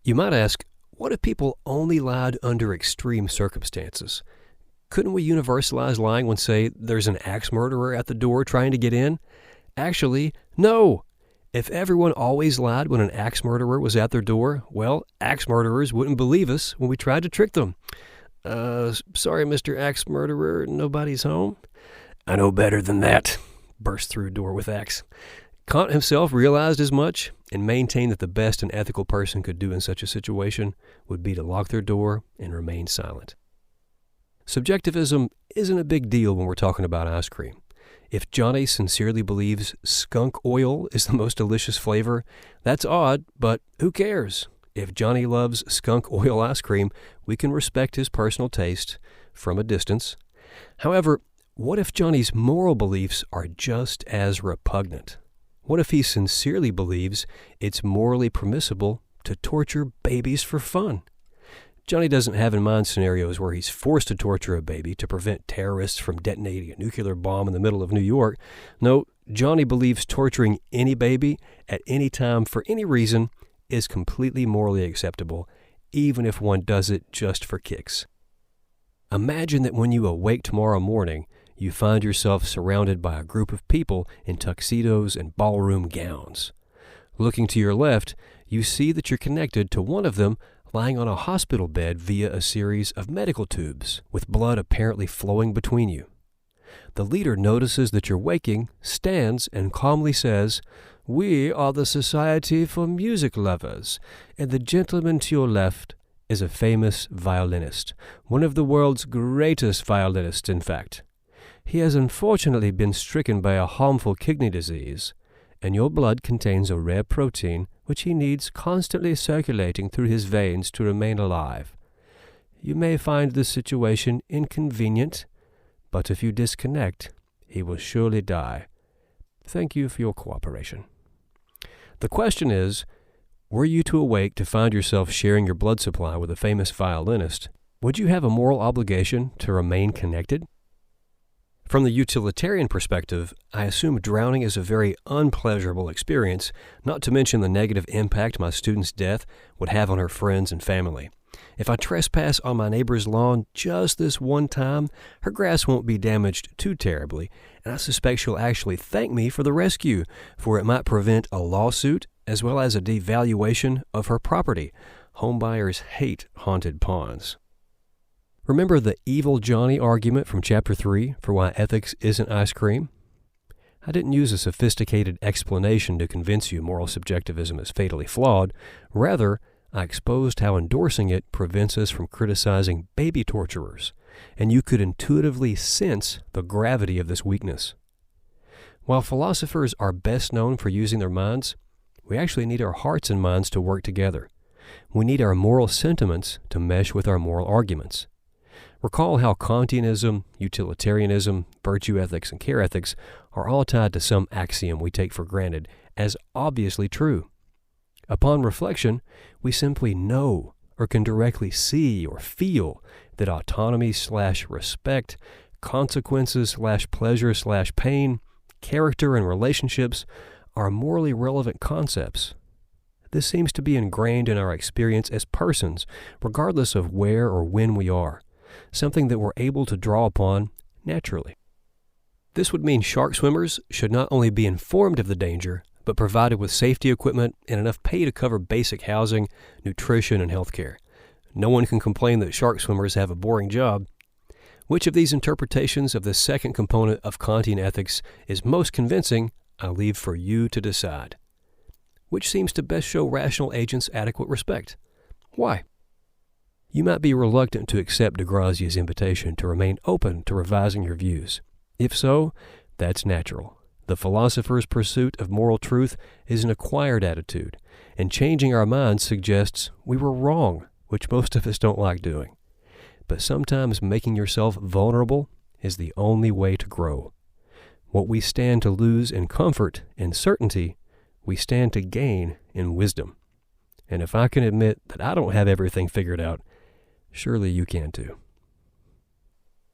You might ask, what if people only lied under extreme circumstances? Couldn't we universalize lying when, say, there's an axe murderer at the door trying to get in? Actually, no. If everyone always lied when an axe murderer was at their door, well, axe murderers wouldn't believe us when we tried to trick them. Sorry, Mr. Axe Murderer, nobody's home? I know better than that, burst through door with axe. Kant himself realized as much and maintained that the best an ethical person could do in such a situation would be to lock their door and remain silent. Subjectivism isn't a big deal when we're talking about ice cream. If Johnny sincerely believes skunk oil is the most delicious flavor, that's odd, but who cares? If Johnny loves skunk oil ice cream, we can respect his personal taste from a distance. However, what if Johnny's moral beliefs are just as repugnant? What if he sincerely believes it's morally permissible to torture babies for fun? Johnny doesn't have in mind scenarios where he's forced to torture a baby to prevent terrorists from detonating a nuclear bomb in the middle of New York. No, Johnny believes torturing any baby at any time for any reason is completely morally acceptable, even if one does it just for kicks. Imagine that when you awake tomorrow morning, you find yourself surrounded by a group of people in tuxedos and ballroom gowns. Looking to your left, you see that you're connected to one of them lying on a hospital bed via a series of medical tubes, with blood apparently flowing between you. The leader notices that you're waking, stands, and calmly says, "We are the Society for Music Lovers, and the gentleman to your left is a famous violinist, one of the world's greatest violinists, in fact. He has unfortunately been stricken by a harmful kidney disease, and your blood contains a rare protein which he needs constantly circulating through his veins to remain alive. You may find this situation inconvenient, but if you disconnect, he will surely die. Thank you for your cooperation." The question is, were you to awake to find yourself sharing your blood supply with a famous violinist, would you have a moral obligation to remain connected? From the utilitarian perspective, I assume drowning is a very unpleasurable experience, not to mention the negative impact my student's death would have on her friends and family. If I trespass on my neighbor's lawn just this one time, her grass won't be damaged too terribly, and I suspect she'll actually thank me for the rescue, for it might prevent a lawsuit as well as a devaluation of her property. Homebuyers hate haunted ponds. Remember the evil Johnny argument from Chapter 3 for why ethics isn't ice cream? I didn't use a sophisticated explanation to convince you moral subjectivism is fatally flawed. Rather, I exposed how endorsing it prevents us from criticizing baby torturers, and you could intuitively sense the gravity of this weakness. While philosophers are best known for using their minds, we actually need our hearts and minds to work together. We need our moral sentiments to mesh with our moral arguments. Recall how Kantianism, utilitarianism, virtue ethics, and care ethics are all tied to some axiom we take for granted as obviously true. Upon reflection, we simply know or can directly see or feel that autonomy/respect, consequences/pleasure/pain, character and relationships are morally relevant concepts. This seems to be ingrained in our experience as persons, regardless of where or when we are, something that we're able to draw upon naturally. This would mean shark swimmers should not only be informed of the danger, but provided with safety equipment and enough pay to cover basic housing, nutrition, and health care. No one can complain that shark swimmers have a boring job. Which of these interpretations of the second component of Kantian ethics is most convincing, I leave for you to decide. Which seems to best show rational agents adequate respect? Why? You might be reluctant to accept Degrassia's invitation to remain open to revising your views. If so, that's natural. The philosopher's pursuit of moral truth is an acquired attitude, and changing our minds suggests we were wrong, which most of us don't like doing. But sometimes making yourself vulnerable is the only way to grow. What we stand to lose in comfort and certainty, we stand to gain in wisdom. And if I can admit that I don't have everything figured out, surely you can too.